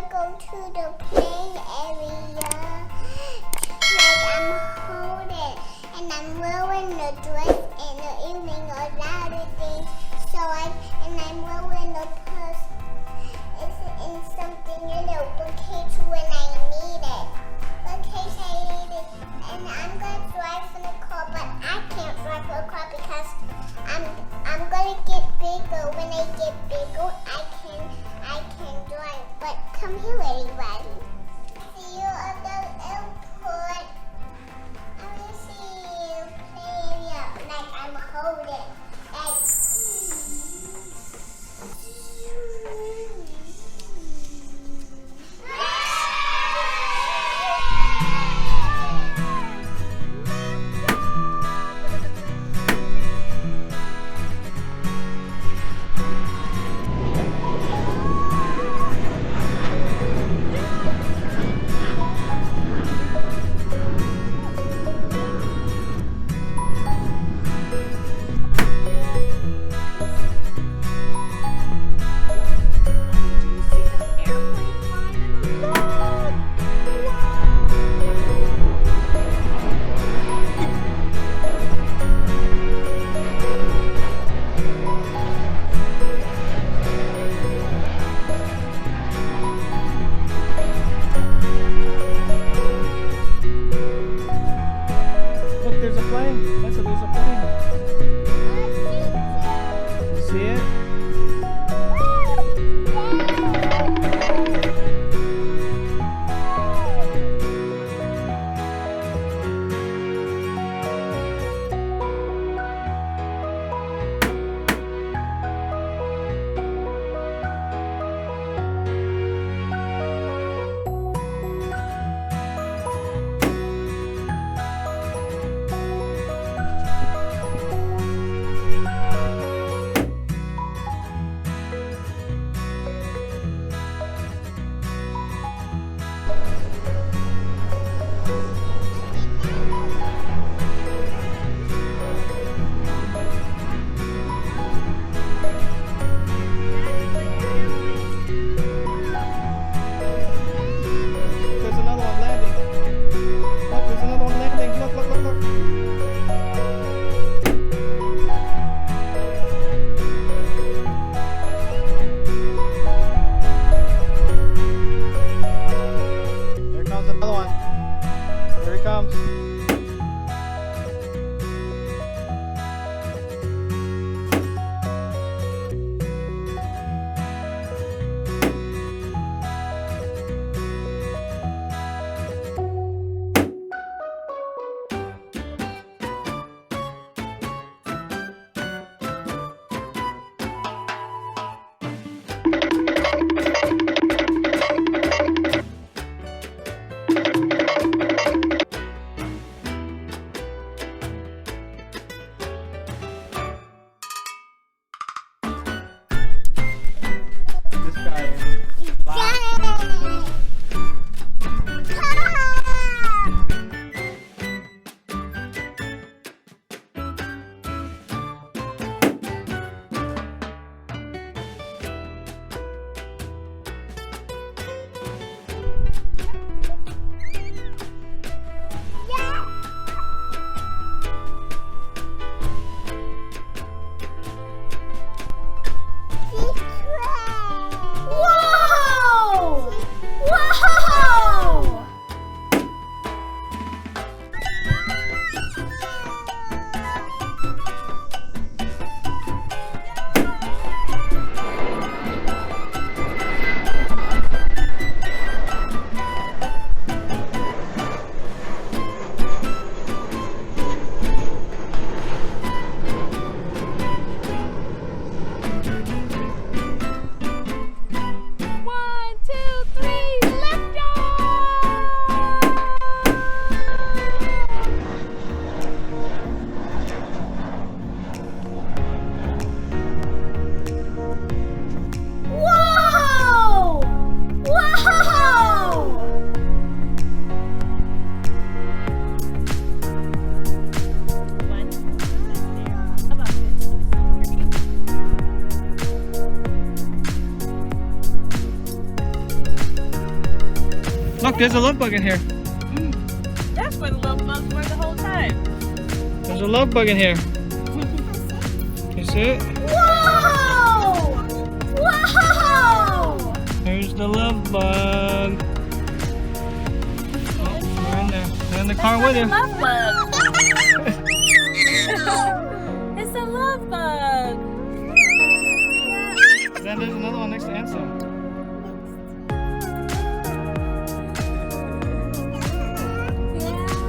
gonna go to the playing area. Like I'm holding, and I'm wearing the dress in the evening, a lot of things. And I'm wearing the purse. It's in something in the bookcase when I need it. Bookcase I need it, and I'm gonna drive in the car, but I can't drive the car because I'm gonna get bigger. When I get bigger, I can drive. But come here, everybody. See you at the airport. I will see you playing up like I'm holding. Like. there's a love bug in here. That's where the love bugs were the whole time. There's a love bug in here. You see it? Whoa! Whoa! There's the love bug. Oh, we're in there. They're in the car with you. Love bug. It's a love bug. Then there's another one next to Ansel.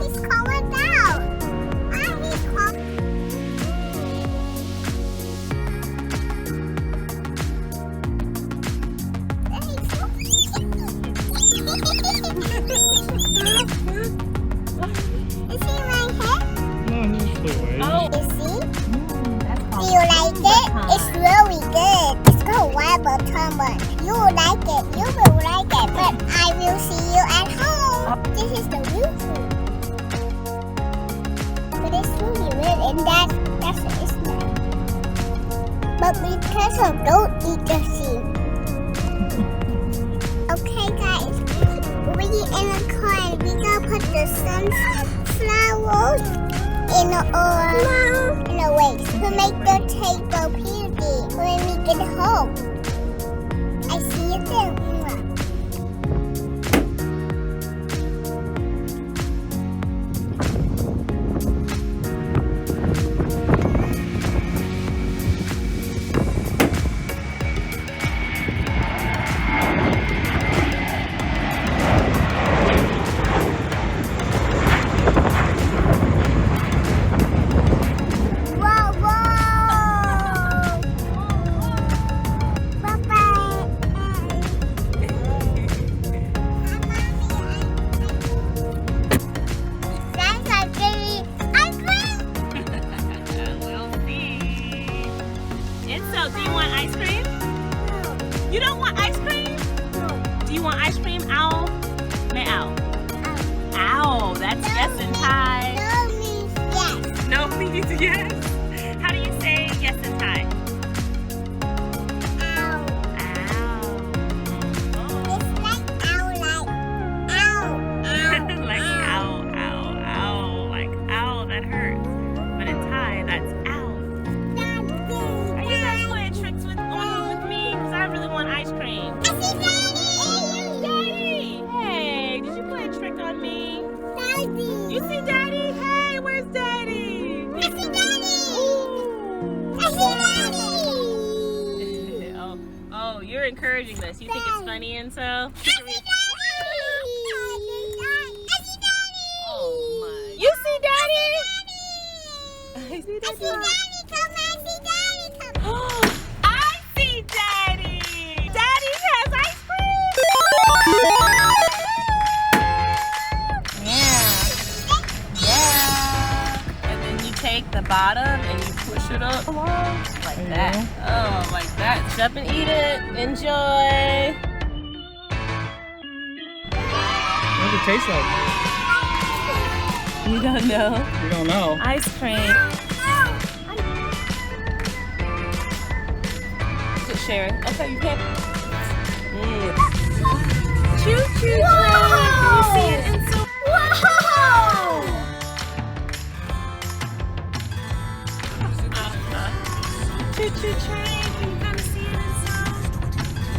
He's calling out. He's calling. Is he right here? No, he just flew away. Oh. You see? That's Do you like it? It's really good. It's called Wild Tumble. You will like it. You will like it. But I will see you at home. This is the real food. But it's really red and that's it's nice. But be careful. Don't eat the seed. Okay, guys. We in the car and we gonna put the sunflowers in the waste to make the table pretty when we get home. I see you there. Do you want ice cream? You don't want ice cream? Do you want ice cream? Ow. May ow. Ow. That's yes in Thai. No means yes. No means yes. How do you say yes in Thai? Ow. Ow. It's like ow, Like ow, ow, ow. Like ow, that hurts. But in Thai, that's ow. Are you guys playing tricks with me? Because I really want ice cream. Daddy! Hey, did you play a trick on me? Daddy. You see Daddy? Hey, where's Daddy? I see Daddy. I see Daddy. Oh, you're encouraging this. You think it's funny, and so? Oh my! You see Daddy? I see Daddy. Come on, see Daddy, come. I see Daddy. Daddy has ice cream. Yeah. And then you take the bottom and you push it up like that. Oh, like that. Step and eat it. Enjoy. What does it taste like? You don't know. We don't know. Ice cream. Just sharing. Okay, you can't. Choo choo train. Can you see it? And so. Choo choo train. Can you kind of see it? And so.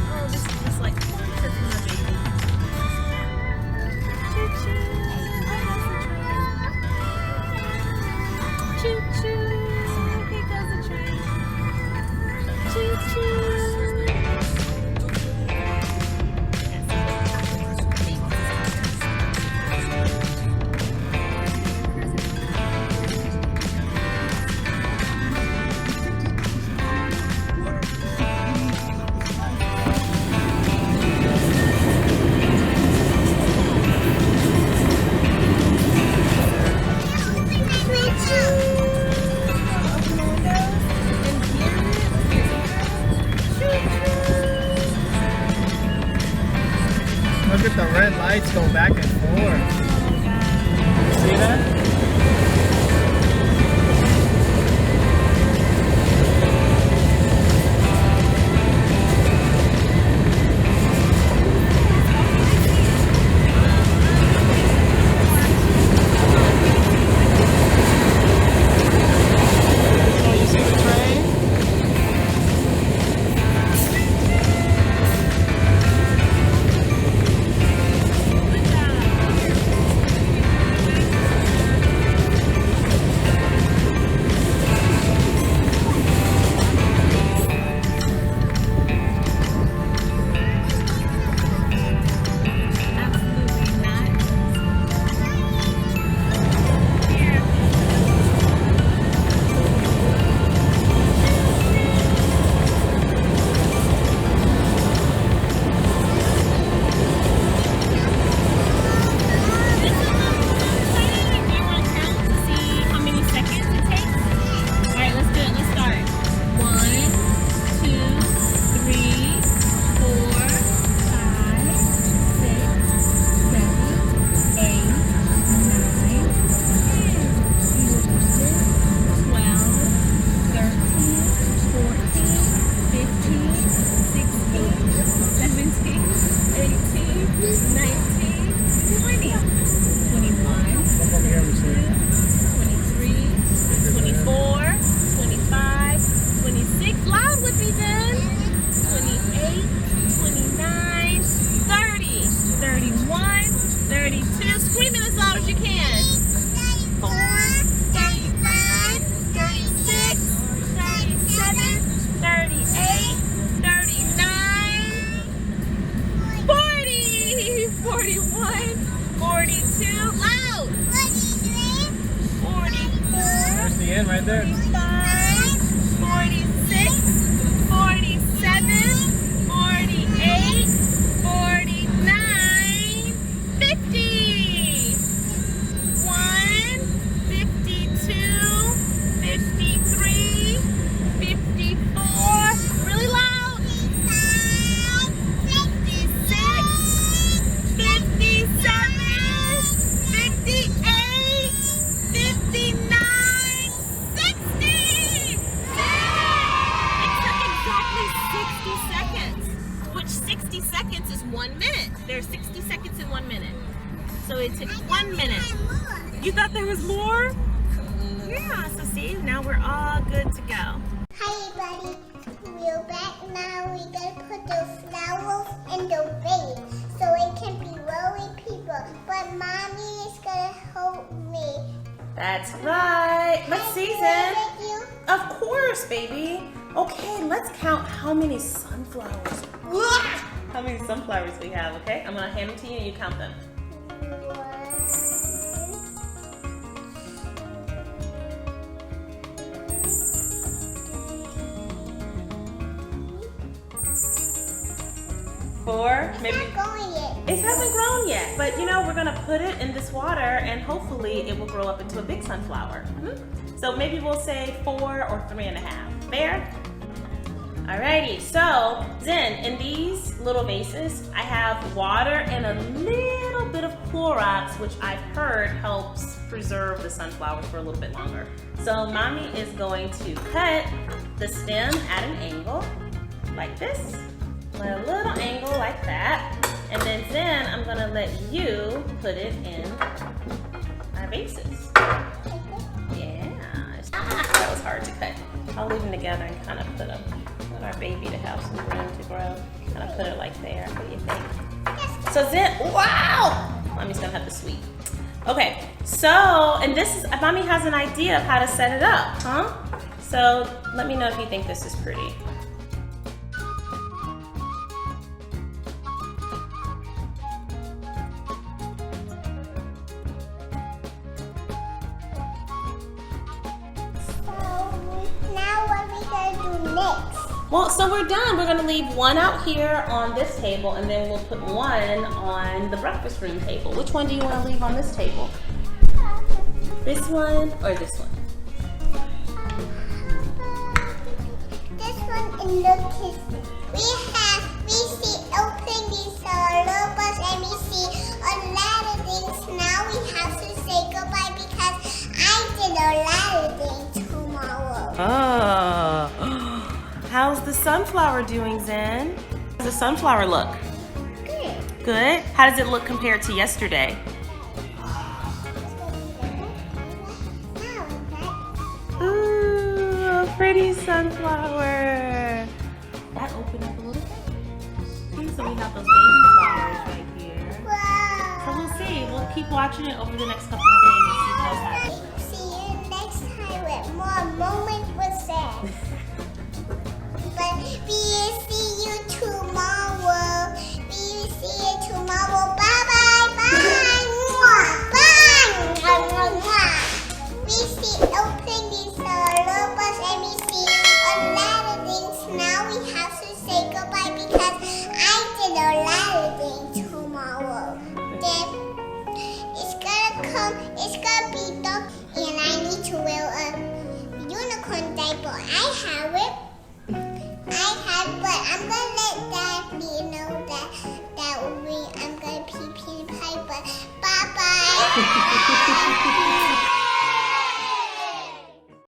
Oh, this is like torture for my baby. Choo choo. Choo choo. Here goes the train. Choo choo. Look at the red lights go back and forth. You see that? me, Zen. 28, 29, 30, 31, 32. Scream it as loud as you can. 4, 35, 36, 37, 38, 39, 40, 41, 42. Loud. 44. There's the end right there. 45, 46, 47, 48, 49, 50. 1, 52, 53, 54. Really loud. 56, 57, 58, 59, 60. It took exactly 60 seconds, which 60 seconds is 1 minute. There's 60 seconds in 1 minute. So it took 1 minute. You thought there was more? Yeah, so see, now we're all good to go. Hi everybody, we're back now. We're gonna put the flowers in the vase so it can be rolling people. But mommy is gonna help me. That's right. Let's see, Zen. Thank you. Of course, baby. Okay, let's count how many sunflowers. How many sunflowers we have, okay? I'm gonna hand them to you and you count them. 4, maybe. It's not going yet. It hasn't grown yet, but you know, we're gonna put it in this water and hopefully it will grow up into a big sunflower. So maybe we'll say 4 or 3.5. Fair? Alrighty, so Zen, in these little vases, I have water and a little bit of Clorox, which I've heard helps preserve the sunflowers for a little bit longer. So mommy is going to cut the stem at an angle, like this. A little angle like that. And then Zen, I'm gonna let you put it in our vases. Yeah. That was hard to cut. I'll leave them together and kind of put them. Want our baby to have some room to grow. Kind of put it like there. What do you think? So Zen, wow! Mommy's gonna have the sweet. Okay, so, and this is, mommy has an idea of how to set it up, huh? So let me know if you think this is pretty. Well, so we're done. We're gonna leave one out here on this table and then we'll put one on the breakfast room table. Which one do you wanna leave on this table? This one or this one? This one in the kitchen. We see open these robots and we see a lot of things. Now we have to say goodbye because I did a lot of things tomorrow. Oh. How's the sunflower doing, Zen? How does the sunflower look? Good. Good? How does it look compared to yesterday? Ooh, a pretty sunflower. That opened up a little bit. See, so we have those baby flowers right here. Wow. So we'll see. We'll keep watching it over the next couple of days and see what else happens. See you next time with more moments with Sam. But we will see you tomorrow. We will see you tomorrow. Bye bye bye. Mwah, bye. Mwah, mwah, mwah. We see open these robots and we see a lot of things. Now we have to say goodbye because I did a lot of things tomorrow. Then it's gonna come. It's gonna be dark and I need to wear a unicorn diaper. I have it. But I'm gonna let Daddy know that I'm gonna pee pee pie. But bye bye.